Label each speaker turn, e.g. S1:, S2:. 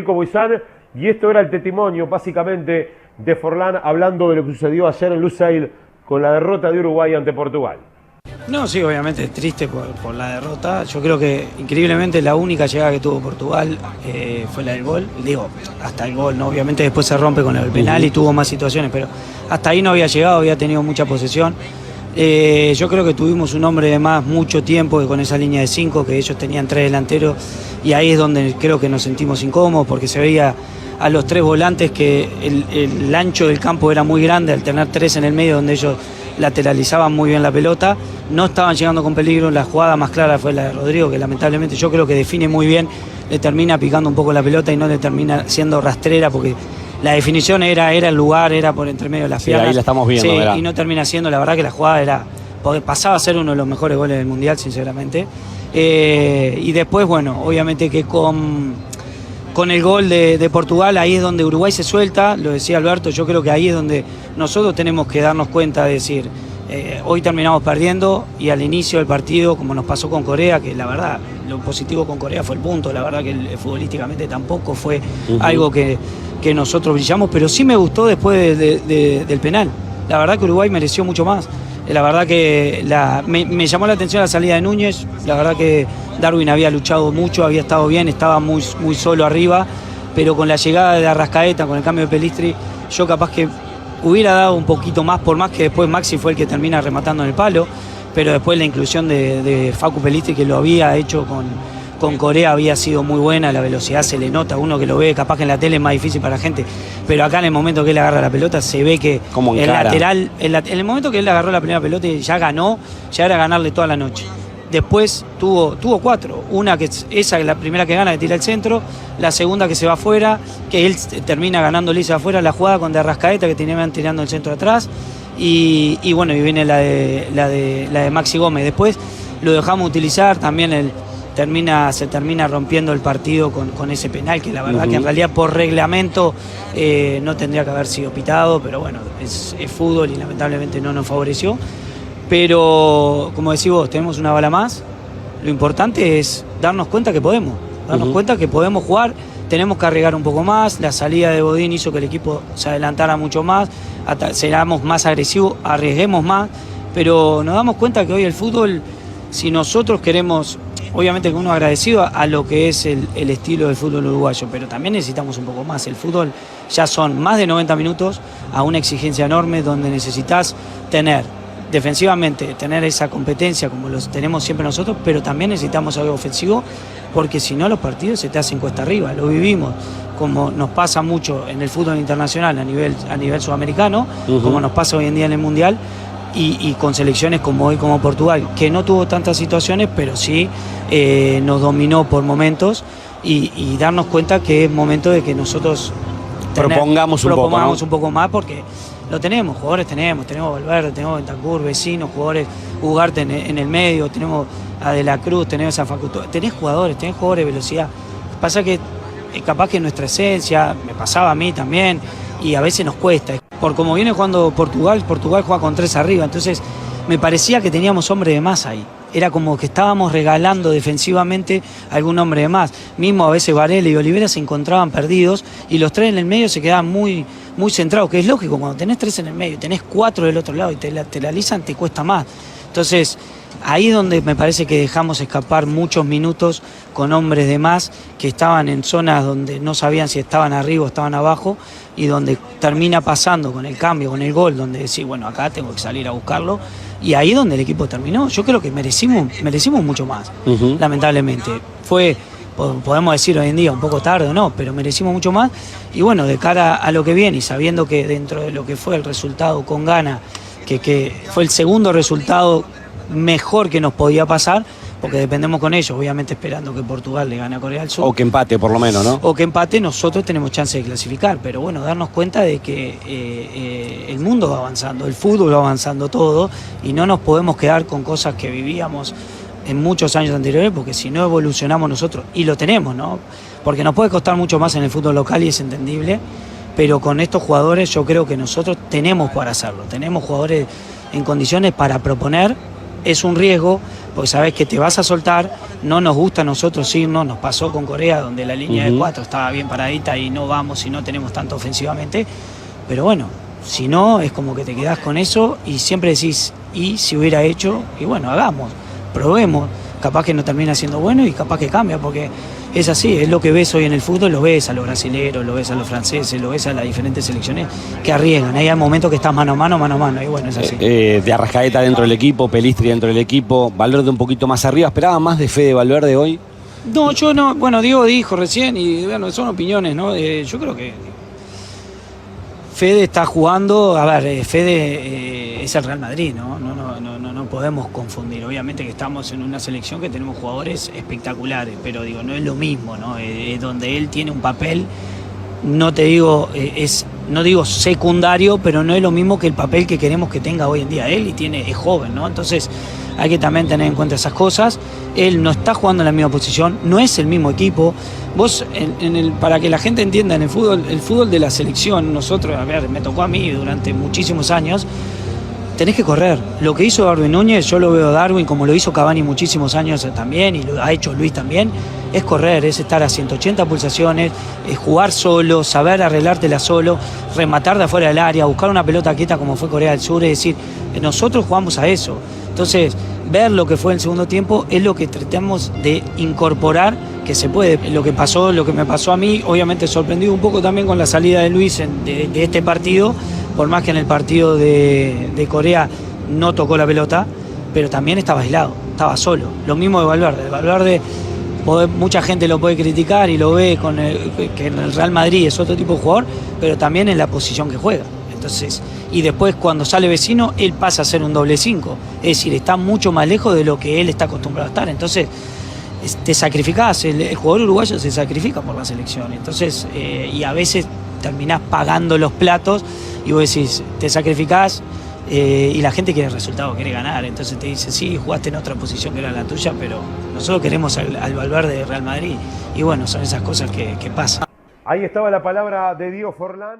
S1: Federico Boizán, y esto era el testimonio básicamente de Forlán hablando de lo que sucedió ayer en Lusail con la derrota de Uruguay ante Portugal.
S2: No, sí, obviamente triste por la derrota. Yo creo que increíblemente la única llegada que tuvo Portugal fue la del gol. Digo, hasta el gol, ¿no? Obviamente después se rompe con el penal y tuvo más situaciones, pero hasta ahí no había llegado, había tenido mucha posesión. Yo creo que tuvimos un hombre de más mucho tiempo que con esa línea de 5, que ellos tenían 3 delanteros, y ahí es donde creo que nos sentimos incómodos, porque se veía a los 3 volantes que el ancho del campo era muy grande al tener 3 en el medio donde ellos lateralizaban muy bien la pelota, no estaban llegando con peligro. La jugada más clara fue la de Rodrigo, que lamentablemente yo creo que define muy bien, le termina picando un poco la pelota y no le termina siendo rastrera, porque la definición era el lugar, era por entre medio de las piernas.
S3: Ahí la estamos viendo,
S2: sí,
S3: ¿verdad?
S2: y no termina siendo, la verdad que la jugada era, porque pasaba a ser uno de los mejores goles del Mundial, sinceramente. Y después, bueno, obviamente que con el gol de Portugal, ahí es donde Uruguay se suelta, lo decía Alberto, yo creo que ahí es donde nosotros tenemos que darnos cuenta de decir, hoy terminamos perdiendo, y al inicio del partido, como nos pasó con Corea, que la verdad, lo positivo con Corea fue el punto, la verdad que futbolísticamente tampoco fue algo que nosotros brillamos, pero sí me gustó después del penal. La verdad que Uruguay mereció mucho más. La verdad que me llamó la atención la salida de Núñez. La verdad que Darwin había luchado mucho, había estado bien, estaba muy solo arriba, pero con la llegada de Arrascaeta, con el cambio de Pelistri, yo capaz que hubiera dado un poquito más, por más que después Maxi fue el que termina rematando en el palo, pero después la inclusión de Facu Pelistri, que lo había hecho con Corea, había sido muy buena. La velocidad se le nota, uno que lo ve, capaz que en la tele es más difícil para la gente, pero acá en el momento que él agarra la pelota se ve que el lateral, en el momento que él agarró la primera pelota y ya ganó, ya era ganarle toda la noche. Después tuvo 4, una que esa es la primera que gana, que tira el centro, la segunda que se va afuera, que él termina ganándole y se va afuera, la jugada con de Arrascaeta, que tenían tirando el centro atrás, y bueno, y viene la de Maxi Gómez. Después lo dejamos utilizar, también se termina rompiendo el partido con ese penal, que la verdad que en realidad por reglamento no tendría que haber sido pitado, pero bueno, es fútbol y lamentablemente no nos favoreció. Pero como decís vos, tenemos una bala más. Lo importante es darnos cuenta que podemos, cuenta que podemos jugar, tenemos que arriesgar un poco más. La salida de Bodín hizo que el equipo se adelantara mucho más, seamos más agresivos, arriesguemos más, pero nos damos cuenta que hoy el fútbol, si nosotros queremos, obviamente que uno agradecido a lo que es el estilo del fútbol uruguayo, pero también necesitamos un poco más. El fútbol ya son más de 90 minutos a una exigencia enorme, donde necesitas defensivamente tener esa competencia como los tenemos siempre nosotros, pero también necesitamos algo ofensivo, porque si no los partidos se te hacen cuesta arriba. Lo vivimos, como nos pasa mucho en el fútbol internacional a nivel sudamericano, como nos pasa hoy en día en el Mundial, y con selecciones como hoy, como Portugal, que no tuvo tantas situaciones, pero sí nos dominó por momentos, y darnos cuenta que es momento de que nosotros propongamos un poco más, porque lo tenemos, jugadores tenemos Valverde, tenemos Bentancur, Vecino, jugadores, Ugarte en el medio, tenemos a De la Cruz, tenemos a Facu, tenés jugadores de velocidad. Pasa que capaz que nuestra esencia, me pasaba a mí también, y a veces nos cuesta. Por como viene jugando Portugal juega con 3 arriba, entonces me parecía que teníamos hombre de más ahí. Era como que estábamos regalando defensivamente algún hombre de más. Mismo a veces Varela y Olivera se encontraban perdidos, y los 3 en el medio se quedaban muy centrados, que es lógico, cuando tenés 3 en el medio, tenés 4 del otro lado y te lateralizan, te cuesta más. Entonces, ahí es donde me parece que dejamos escapar muchos minutos con hombres de más que estaban en zonas donde no sabían si estaban arriba o estaban abajo, y donde termina pasando con el cambio, con el gol, donde decís, bueno, acá tengo que salir a buscarlo, y ahí donde el equipo terminó. Yo creo que merecimos mucho más, lamentablemente. Podemos decir hoy en día un poco tarde o no, pero merecimos mucho más. Y bueno, de cara a lo que viene, y sabiendo que dentro de lo que fue el resultado con Ghana, que fue el segundo resultado mejor que nos podía pasar, porque dependemos con ellos, obviamente esperando que Portugal le gane a Corea del Sur.
S3: O que empate, por lo menos, ¿no?
S2: O que empate, nosotros tenemos chance de clasificar, pero bueno, darnos cuenta de que el mundo va avanzando, el fútbol va avanzando todo, y no nos podemos quedar con cosas que vivíamos en muchos años anteriores, porque si no evolucionamos nosotros, y lo tenemos, ¿no? Porque nos puede costar mucho más en el fútbol local y es entendible, pero con estos jugadores yo creo que nosotros tenemos para hacerlo, tenemos jugadores en condiciones para proponer. Es un riesgo, porque sabes que te vas a soltar. No nos gusta a nosotros irnos, nos pasó con Corea, donde la línea de 4 estaba bien paradita y no vamos y no tenemos tanto ofensivamente, pero bueno, si no, es como que te quedás con eso y siempre decís, y si hubiera hecho, y bueno, hagamos, probemos, capaz que no termina siendo bueno y capaz que cambia, porque es así, es lo que ves hoy en el fútbol, lo ves a los brasileros, lo ves a los franceses, lo ves a las diferentes selecciones que arriesgan, ahí hay momentos que estás mano a mano, y bueno, es así.
S3: De Arrascaeta dentro del equipo, Pelistri dentro del equipo, Valverde un poquito más arriba, ¿esperaba más de Fede Valverde hoy?
S2: No, yo no, bueno, Diego dijo recién, y bueno, son opiniones, ¿no? Yo creo que Fede está jugando, a ver, Fede es el Real Madrid, ¿no? No podemos confundir. Obviamente que estamos en una selección que tenemos jugadores espectaculares, pero digo, no es lo mismo, ¿no? Donde él tiene un papel, no te digo, no digo secundario, pero no es lo mismo que el papel que queremos que tenga hoy en día él es joven, ¿no? Entonces hay que también tener en cuenta esas cosas. Él no está jugando en la misma posición, no es el mismo equipo. Vos, para que la gente entienda, en el fútbol de la selección, nosotros, a ver, me tocó a mí durante muchísimos años, tenés que correr. Lo que hizo Darwin Núñez, yo lo veo a Darwin como lo hizo Cavani muchísimos años también, y lo ha hecho Luis también, es correr, es estar a 180 pulsaciones, es jugar solo, saber arreglártela solo, rematar de afuera del área, buscar una pelota quieta como fue Corea del Sur, es decir, nosotros jugamos a eso. Entonces, ver lo que fue el segundo tiempo es lo que tratamos de incorporar, que se puede. Lo que me pasó a mí, obviamente sorprendido un poco también con la salida de Luis de este partido, por más que en el partido de Corea no tocó la pelota, pero también estaba aislado, estaba solo. Lo mismo de Valverde. Valverde, mucha gente lo puede criticar y lo ve que en el Real Madrid es otro tipo de jugador, pero también en la posición que juega. Entonces, y después cuando sale Vecino, él pasa a ser un doble 5. Es decir, está mucho más lejos de lo que él está acostumbrado a estar. Entonces, te sacrificás, el jugador uruguayo se sacrifica por la selección. Entonces, y a veces terminás pagando los platos y vos decís, te sacrificás y la gente quiere el resultado, quiere ganar. Entonces te dice, sí, jugaste en otra posición que era la tuya, pero nosotros queremos al Valverde de Real Madrid. Y bueno, son esas cosas que pasan.
S1: Ahí estaba la palabra de Diego Forlán.